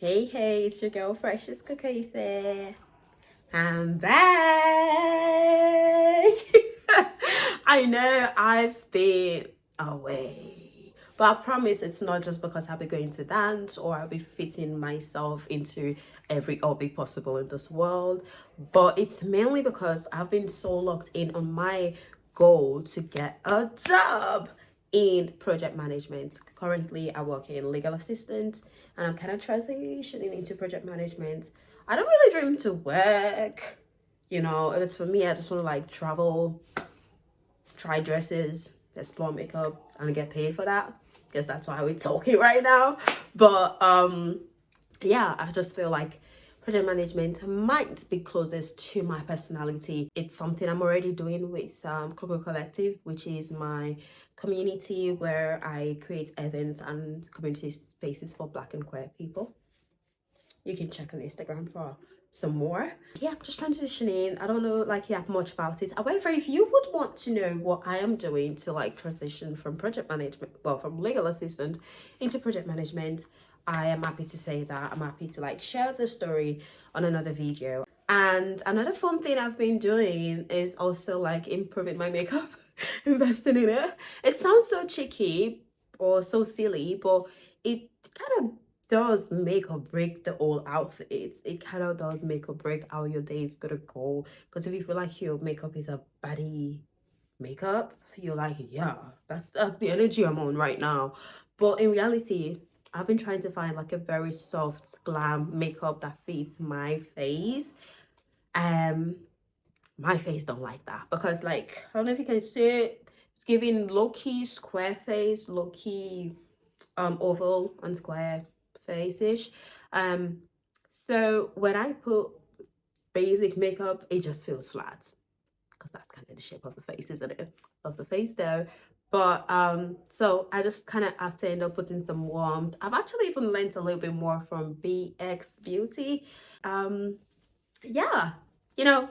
Hey, it's your girl Precious Kakefe. I'm back. I know I've been away, but I promise it's not just because I'll be going to dance or I'll be fitting myself into every hobby possible in this world, but it's mainly because I've been so locked in on my goal to get a job in project management. Currently, I work in legal assistant and I'm kind of transitioning into project management. I don't really dream to work. If it's for me, I just want to like travel, try dresses, explore makeup, and get paid for that. Because that's why we're talking right now. But yeah, I just feel like project management might be closest to my personality. It's something I'm already doing with Coco Collective, which is my community where I create events and community spaces for Black and queer people. You can check on Instagram for some more. Yeah, I'm just transitioning. I don't know much about it. However, if you would want to know what I am doing to like transition from project management, well, from legal assistant into project management, I am happy to say that. I'm happy to like share the story on another video. And another fun thing I've been doing is also like improving my makeup, investing in it. It sounds so cheeky or so silly, but it kind of does make or break the whole outfit. It kind of does make or break how your day is gonna go. Because if you feel like your makeup is a baddie makeup, you're like, yeah, that's the energy I'm on right now. But in reality, I've been trying to find like a very soft glam makeup that fits my face. Um, my face don't like that because like I don't know if you can see it, it's giving low-key square face, low-key oval and square face-ish. So when I put basic makeup, it just feels flat because that's kind of the shape of the face, isn't it? Of the face though. But so I just kind of have to end up putting some warmth. I've actually even learned a little bit more from BX Beauty. Yeah,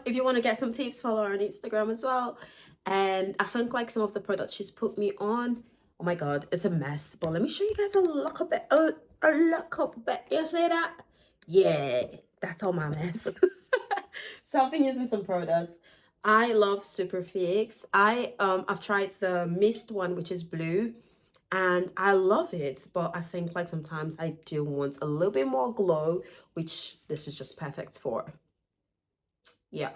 if you want to get some tips, follow her on Instagram as well. And I think like some of the products she's put me on, oh my god, it's a mess. But let me show you guys a look up bit. A look up bit. You see that? Yeah, that's all my mess. So I've been using some products. I love Superfix. I've tried the mist one, which is blue, and I love it, but I think like sometimes I do want a little bit more glow, which this is just perfect for. Yeah.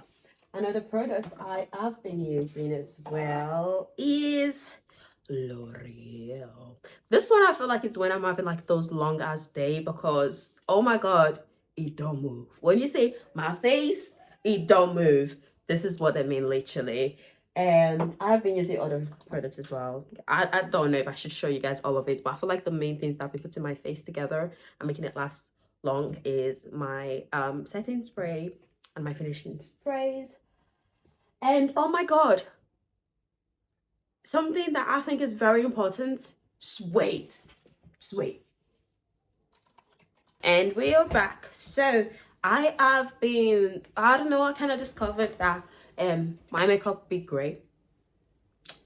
Another product I have been using as well is L'Oreal. This one I feel like it's when I'm having like those long ass day because oh my god, it don't move. When you say my face, it don't move. This is what I mean literally. And I've been using other products as well. I don't know if I should show you guys all of it, but I feel like the main things that I've been putting my face together and making it last long is my setting spray and my finishing sprays. And oh my god, something that I think is very important, just wait. And we are back. So I don't know, I kind of discovered that my makeup be great.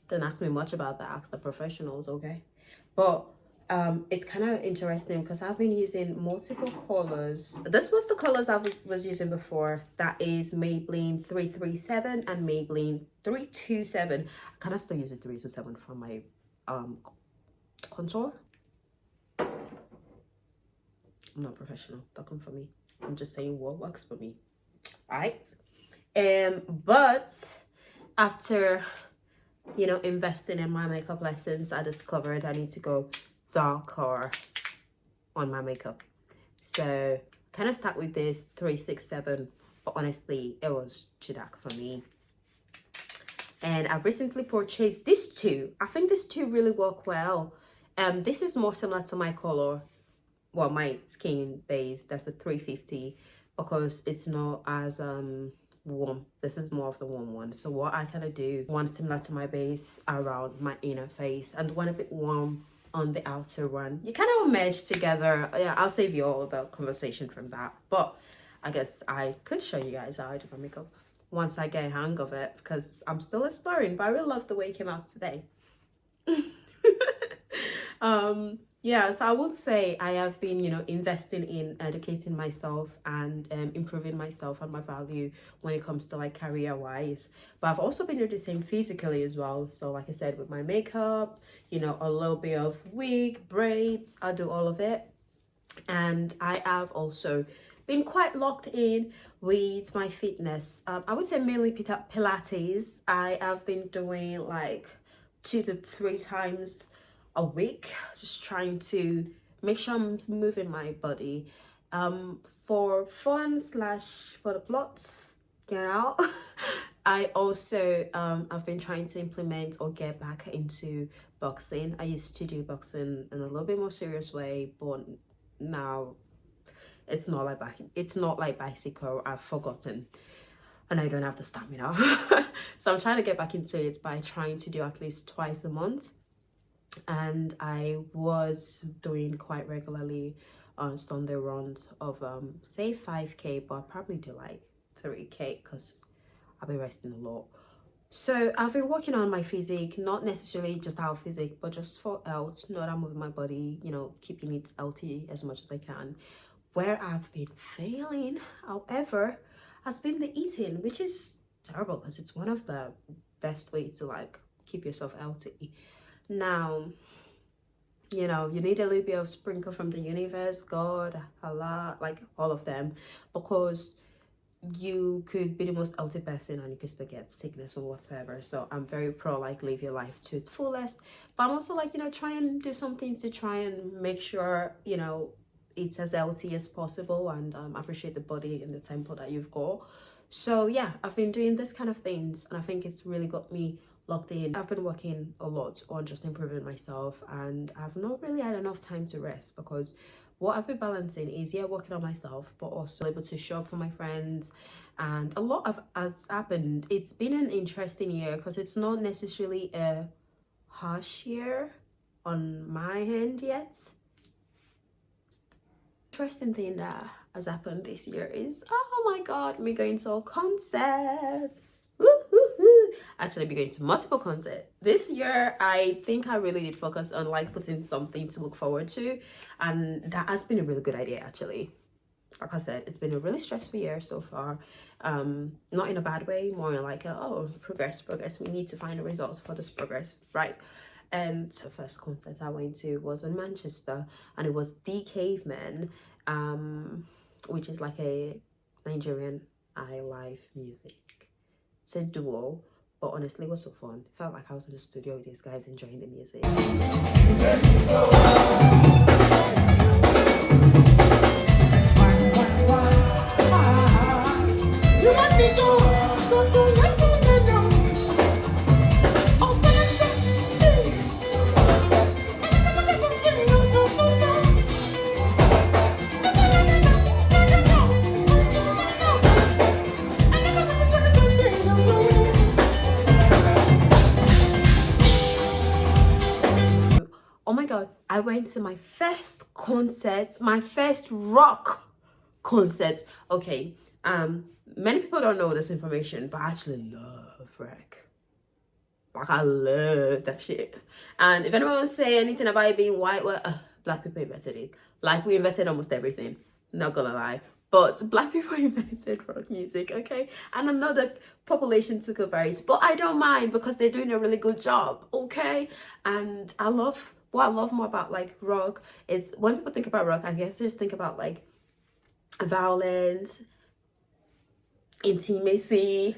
Don't ask me much about that, ask the professionals, okay? But it's kind of interesting because I've been using multiple colors. This was the colors I was using before. That is Maybelline 337 and Maybelline 327. I kind of still use 327 for my contour. I'm not professional, don't come for me. I'm just saying what works for me. All right. But after investing in my makeup lessons, I discovered I need to go darker on my makeup. So kind of start with this 367, but honestly, it was too dark for me. And I recently purchased these two. I think these two really work well. This is more similar to my color, well, my skin base. That's the 350 because it's not as warm. This is more of the warm one. So what I kind of do, one similar to my base around my inner face and one a bit warm on the outer one. You kind of merge together. Yeah, I'll save you all the conversation from that, but I guess I could show you guys how I do my makeup once I get a hang of it because I'm still exploring, but I really love the way it came out today. Yeah, so I would say I have been, investing in educating myself and improving myself and my value when it comes to like career wise. But I've also been doing the same physically as well. So, like I said, with my makeup, a little bit of wig, braids, I do all of it. And I have also been quite locked in with my fitness. I would say mainly Pilates. I have been doing like 2 to 3 times a week, just trying to make sure I'm moving my body for fun slash for the plots. Get out. I also I've been trying to implement or get back into boxing. I used to do boxing in a little bit more serious way, but now it's not like bicycle. I've forgotten and I don't have the stamina. So I'm trying to get back into it by trying to do at least twice a month. And I was doing quite regularly on Sunday runs of say 5k, but I'll probably do like 3k because I'll be resting a lot. So I've been working on my physique, not necessarily just our physique, but just for health, not I'm moving my body, keeping it healthy as much as I can. Where I've been failing, however, has been the eating, which is terrible because it's one of the best ways to like keep yourself healthy. Now, you need a little bit of sprinkle from the universe, God, Allah, like all of them, because you could be the most healthy person and you could still get sickness or whatsoever. So I'm very pro like live your life to its fullest, but I'm also like try and do something to try and make sure it's as healthy as possible and appreciate the body and the temple that you've got. So yeah, I've been doing this kind of things and I think it's really got me locked in. I've been working a lot on just improving myself and I've not really had enough time to rest because what I've been balancing is working on myself but also able to show up for my friends, and a lot has happened. It's been an interesting year because it's not necessarily a harsh year on my end yet. Interesting thing that has happened this year is, oh my god, me going to a concert. Actually be going to multiple concerts this year. I think I really did focus on like putting something to look forward to, and that has been a really good idea actually. Like I said, it's been a really stressful year so far, not in a bad way, more like progress, we need to find the results for this progress, right? And the first concert I went to was in Manchester and it was The Cavemen, which is like a Nigerian live music. It's a duo, but honestly it was so fun. It felt like I was in the studio with these guys enjoying the music. Oh my god, I went to my first concert, my first rock concert. Okay, many people don't know this information, but I actually love rock. Like I love that shit. And if anyone wants to say anything about it being white, well, black people invented it. Like we invented almost everything, not gonna lie. But black people invented rock music, okay? And another population took over it. But I don't mind because they're doing a really good job, okay? And what I love more about like rock is when people think about rock, I guess they just think about like violence, intimacy.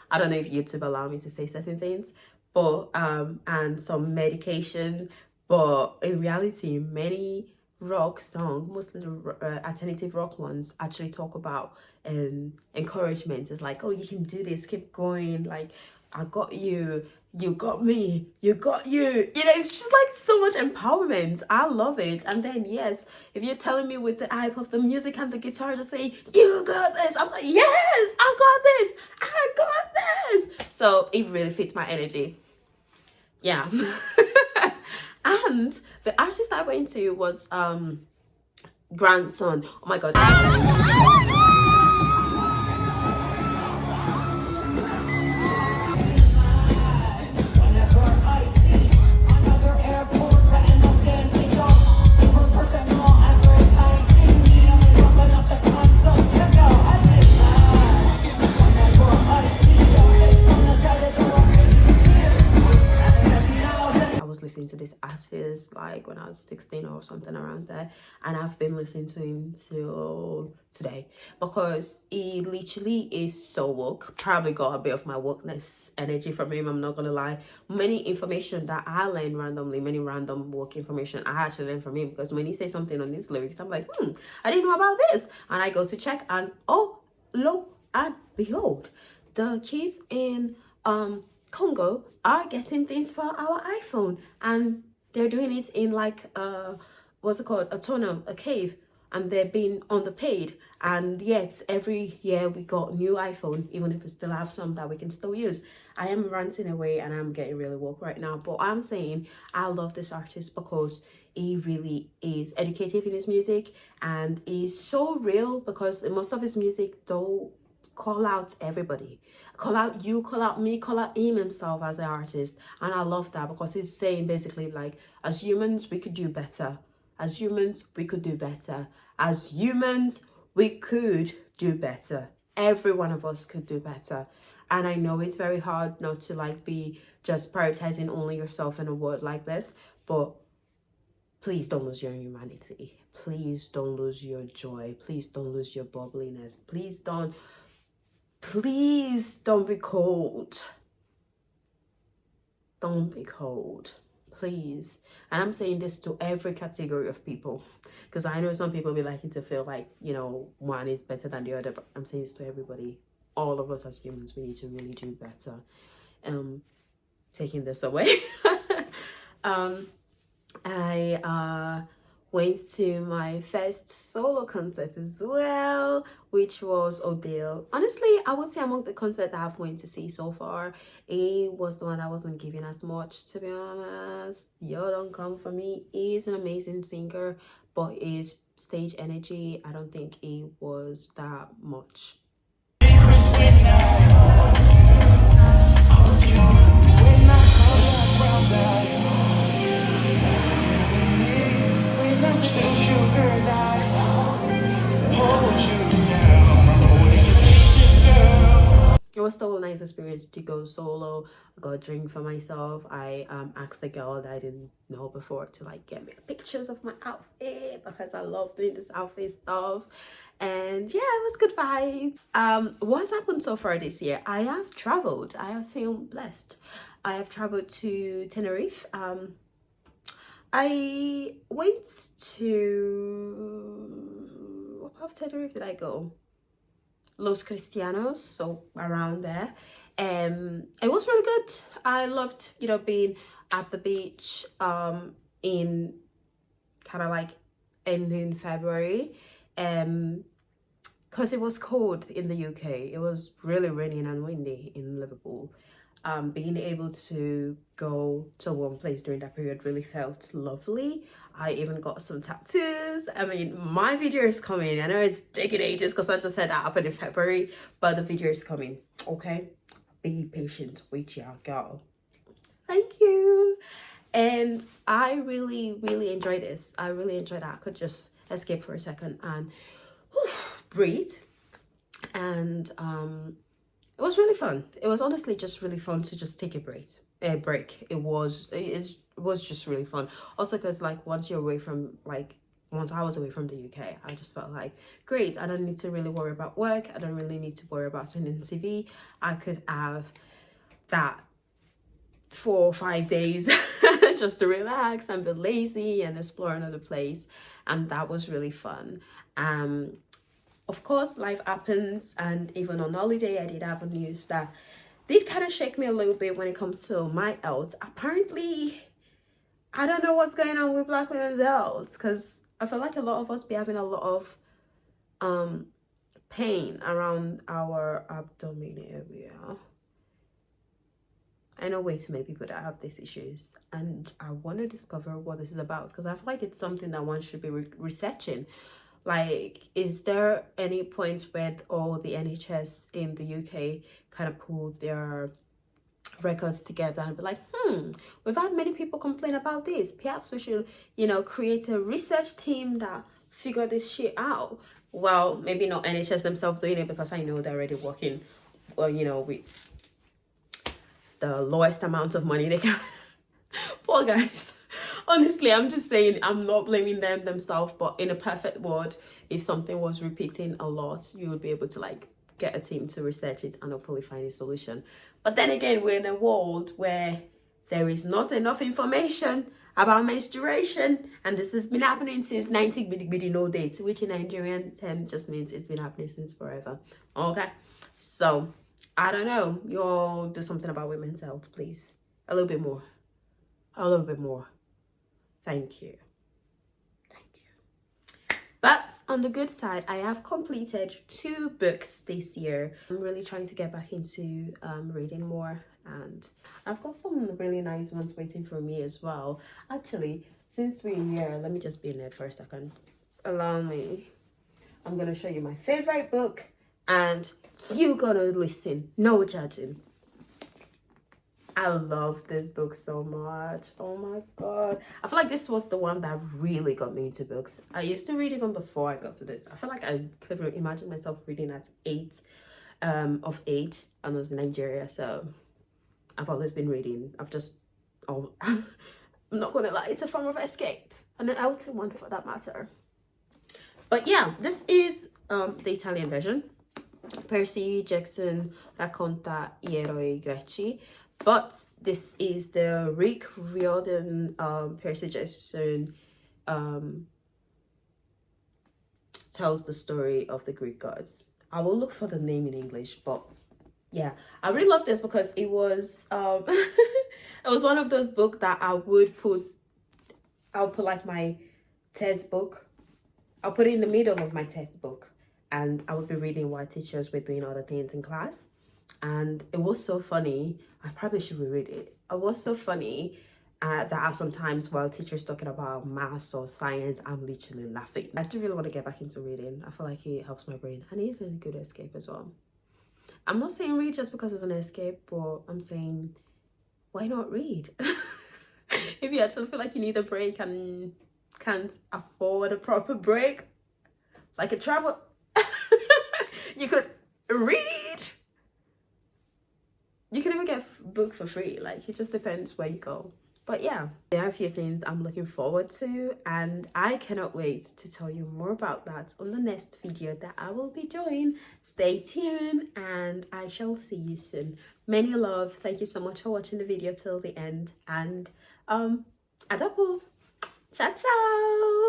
I don't know if YouTube allow me to say certain things, but and some medication. But in reality, many rock songs, mostly the alternative rock ones, actually talk about encouragement. It's like, oh, you can do this, keep going, like I got you, you got me, you got you. It's just like so much empowerment. I love it. And then yes, if you're telling me with the hype of the music and the guitar just saying, you got this, I'm like, yes, I got this. So it really fits my energy. Yeah. And the artist I went to was Grandson. Oh my god. artist like when I was 16 or something around there, and I've been listening to him till today because he literally is so woke. Probably got a bit of my wokeness energy from him, I'm not gonna lie. Many information that I learned randomly, many random woke information I actually learned from him, because when he says something on his lyrics, I'm like, I didn't know about this, and I go to check, and oh, lo and behold, the kids in Congo are getting things for our iPhone, and they're doing it in like what's it called, a tunnel, a cave, and they're being underpaid. And yet every year we got new iPhone, even if we still have some that we can still use. I am ranting away and I'm getting really woke right now, but I'm saying I love this artist because he really is educative in his music, and he's so real, because most of his music don't call out everybody, call out you, call out me, call out him himself as an artist. And I love that, because he's saying basically like, as humans we could do better, as humans we could do better, as humans we could do better, every one of us could do better. And I know it's very hard not to like be just prioritizing only yourself in a world like this, but please don't lose your humanity, please don't lose your joy, please don't lose your bubbliness, please don't be cold. Don't be cold, please. And I'm saying this to every category of people, because I know some people be liking to feel like, you know, one is better than the other, but I'm saying this to everybody. All of us as humans, we need to really do better. Taking this away. I went to my first solo concert as well, which was Odile. Honestly, I would say among the concerts that I've went to see so far, he was the one I wasn't giving as much, to be honest. Yo, don't come for me. He's an amazing singer, but his stage energy, I don't think he was that much. It was still a nice experience to go solo. I got a drink for myself. I asked the girl that I didn't know before to like get me pictures of my outfit, because I love doing this outfit stuff. And yeah, it was good vibes. What's happened so far this year? I have traveled. I have feel blessed. I have traveled to Tenerife. I went to, what part of Tenerife did I go? Los Cristianos, so around there. It was really good. I loved, you know, being at the beach in kind of like ending February, because it was cold in the UK. It was really raining and windy in Liverpool. Being able to go to one place during that period really felt lovely. I even got some tattoos. I mean, my video is coming. I know it's taking ages because I just had that happen in February, but the video is coming, okay? Be patient with your girl. Thank you. And I really, really enjoyed this. I really enjoyed that. I could just escape for a second and breathe. And it was really fun. It was honestly just really fun to just take a break. It was just really fun. Also, because like once I was away from the UK, I just felt like, great, I don't need to really worry about work. I don't really need to worry about sending CV. I could have that 4 or 5 days just to relax and be lazy and explore another place. And that was really fun. Of course, life happens, and even on holiday, I did have a news that did kind of shake me a little bit when it comes to my health. Apparently, I don't know what's going on with Black women's health, because I feel like a lot of us be having a lot of pain around our abdomen area. I know way too many people that have these issues, and I want to discover what this is about, because I feel like it's something that one should be researching. Like, is there any point where all the NHS in the UK kind of pulled their records together and be like, we've had many people complain about this. Perhaps we should, you know, create a research team that figure this shit out. Well, maybe not NHS themselves doing it, because I know they're already working, you know, with the lowest amount of money they can. Poor guys. Honestly, I'm just saying, I'm not blaming them themselves, but in a perfect world, if something was repeating a lot, you would be able to like get a team to research it and hopefully find a solution. But then again, we're in a world where there is not enough information about menstruation, and this has been happening since 90 bidi no dates, which in Nigerian terms just means it's been happening since forever. Okay, so I don't know, you'll do something about women's health, please. A little bit more, a little bit more. Thank you. Thank you. But on the good side, I have completed 2 books this year. I'm really trying to get back into reading more, and I've got some really nice ones waiting for me as well. Actually, since we're here, let me just be in it for a second. Allow me. I'm gonna show you my favorite book, and you gonna listen. No judging. I love this book so much. Oh my god. I feel like this was the one that really got me into books. I used to read even before I got to this. I feel like I could imagine myself reading at 8 of age, and I was in Nigeria, so I've always been reading. I'm not gonna lie, it's a form of escape, and an healthy one for that matter. But yeah, this is the Italian version. Percy Jackson racconta gli eroi greci. But this is the Rick Riordan Percy Jackson tells the story of the Greek gods. I will look for the name in English, but yeah, I really love this because it was it was one of those books that I'll put like my textbook. I'll put it in the middle of my textbook, and I would be reading while teachers were doing other things in class. And it was so funny. I probably should reread it. It was so funny that sometimes while teachers talking about maths or science, I'm literally laughing. I do really want to get back into reading. I feel like it helps my brain, and it is a good escape as well. I'm not saying read just because it's an escape, but I'm saying, why not read? If you actually feel like you need a break and can't afford a proper break, like a travel, you could read. You can even get a book for free. Like, it just depends where you go. But yeah, there are a few things I'm looking forward to, and I cannot wait to tell you more about that on the next video that I will be doing. Stay tuned, and I shall see you soon. Many love. Thank you so much for watching the video till the end, and adabo. Ciao ciao.